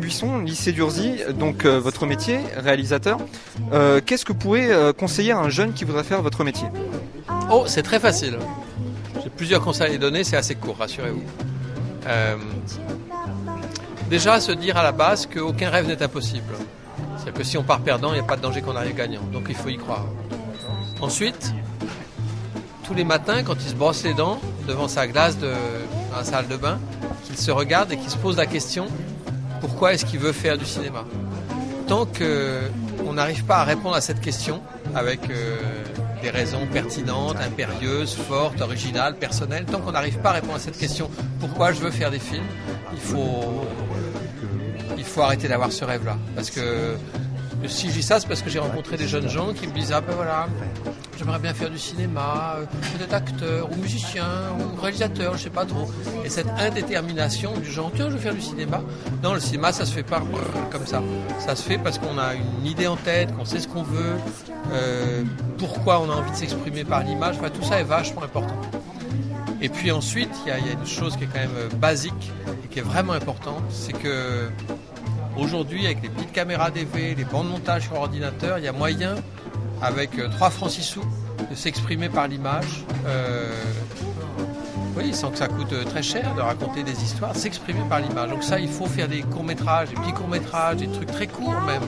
Buisson, lycée d'Urzy, donc votre métier, réalisateur. Qu'est-ce que vous pouvez conseiller à un jeune qui voudrait faire votre métier? Oh, c'est très facile. J'ai plusieurs conseils à lui donner, c'est assez court, rassurez-vous. Déjà, se dire à la base qu'aucun rêve n'est impossible. C'est-à-dire que si on part perdant, il n'y a pas de danger qu'on arrive gagnant. Donc il faut y croire. Ensuite, tous les matins, quand il se brosse les dents devant sa glace dans la salle de bain, qu'il se regarde et qu'il se pose la question pourquoi est-ce qu'il veut faire du cinéma? Tant qu'on n'arrive pas à répondre à cette question avec des raisons pertinentes, impérieuses, fortes, originales, personnelles, tant qu'on n'arrive pas à répondre à cette question pourquoi je veux faire des films, il faut arrêter d'avoir ce rêve-là. Parce que si je dis ça, c'est parce que j'ai rencontré des jeunes gens qui me disent « Ah ben voilà, j'aimerais bien faire du cinéma, peut-être acteur ou musicien ou réalisateur, je sais pas trop. » Et cette indétermination du genre « Tiens, je veux faire du cinéma ». Non, le cinéma, ça se fait pas comme ça. Ça se fait parce qu'on a une idée en tête, qu'on sait ce qu'on veut, pourquoi on a envie de s'exprimer par l'image. Enfin, tout ça est vachement important. Et puis ensuite, il y a une chose qui est quand même basique et qui est vraiment importante, c'est que aujourd'hui, avec les petites caméras DV, les bancs de montage sur ordinateur, il y a moyen, avec 3 francs 6 sous, de s'exprimer par l'image. Oui, sans que ça coûte très cher de raconter des histoires, s'exprimer par l'image. Donc ça, il faut faire des courts-métrages, des petits courts-métrages, des trucs très courts même.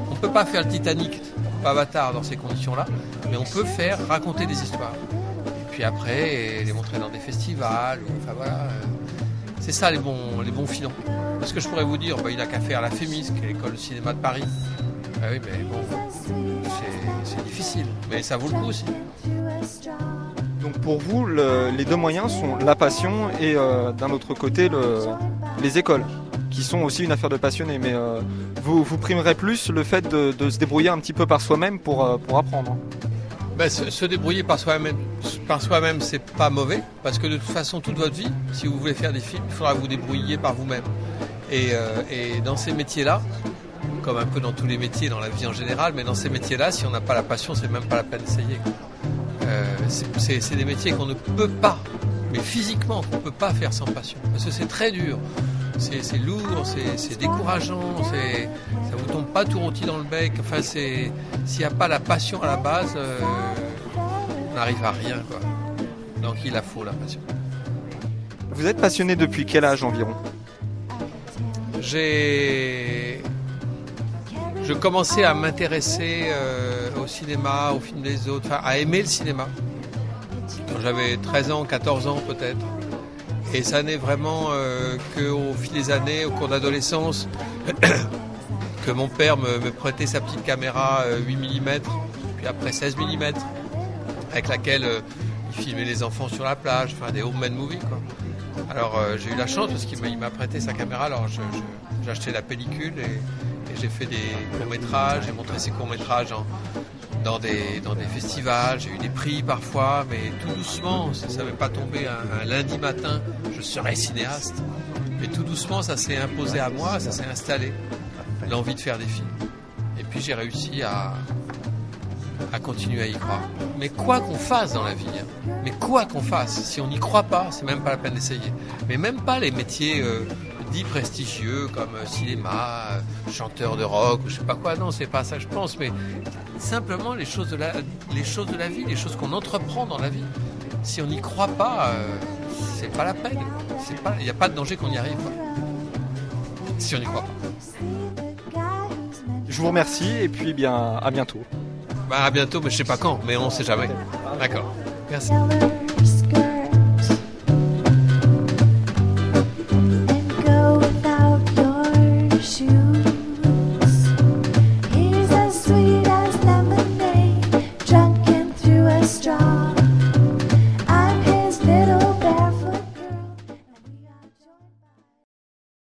On ne peut pas faire le Titanic ou Avatar dans ces conditions-là, mais on peut raconter des histoires. Et puis après, les montrer dans des festivals, enfin voilà. C'est ça les bons filons. Parce que je pourrais vous dire, il n'a qu'à faire la FEMIS, qui est l'école de cinéma de Paris. Ah oui, mais bon, c'est difficile. Mais ça vaut le coup aussi. Donc pour vous, les deux moyens sont la passion et d'un autre côté les écoles, qui sont aussi une affaire de passionnés. Mais vous primerez plus le fait de se débrouiller un petit peu par soi-même pour apprendre. Se débrouiller par soi-même, c'est pas mauvais, parce que de toute façon, toute votre vie, si vous voulez faire des films, il faudra vous débrouiller par vous-même. Et dans ces métiers-là, comme un peu dans tous les métiers, dans la vie en général, mais dans ces métiers-là, si on n'a pas la passion, c'est même pas la peine d'essayer. C'est des métiers qu'on ne peut pas, mais physiquement, qu'on ne peut pas faire sans passion. Parce que c'est très dur, c'est lourd, c'est décourageant, ça vous tombe pas tout rôti dans le bec. Enfin, s'il n'y a pas la passion à la base, on n'arrive à rien, quoi. Donc il la faut, la passion. Vous êtes passionné depuis quel âge environ? Je commençais à m'intéresser au cinéma, aux films des autres, enfin à aimer le cinéma. Quand j'avais 13 ans, 14 ans peut-être. Et ça n'est vraiment qu'au fil des années, au cours de l'adolescence, que mon père me prêtait sa petite caméra 8 mm, puis après 16 mm, avec laquelle il filmait les enfants sur la plage, enfin des homemade movies, quoi. Alors j'ai eu la chance parce qu'il m'a prêté sa caméra, alors j'ai acheté la pellicule et j'ai fait des courts-métrages, j'ai montré ces courts-métrages dans des festivals, j'ai eu des prix parfois, mais tout doucement, ça ne savait pas tomber un lundi matin, je serais cinéaste. Mais tout doucement, ça s'est imposé à moi, ça s'est installé, l'envie de faire des films. Et puis j'ai réussi à continuer à y croire. Mais quoi qu'on fasse dans la vie, mais quoi qu'on fasse, si on n'y croit pas, c'est même pas la peine d'essayer. Mais même pas les métiers dits prestigieux comme cinéma, chanteur de rock ou je sais pas quoi, non, c'est pas ça que je pense, mais simplement les choses de la vie, les choses qu'on entreprend dans la vie. Si on n'y croit pas, c'est pas la peine. Il n'y a pas de danger qu'on y arrive, quoi. Si on n'y croit pas. Je vous remercie et puis bien à bientôt. À bientôt, mais je sais pas quand, mais on sait jamais. D'accord. Merci.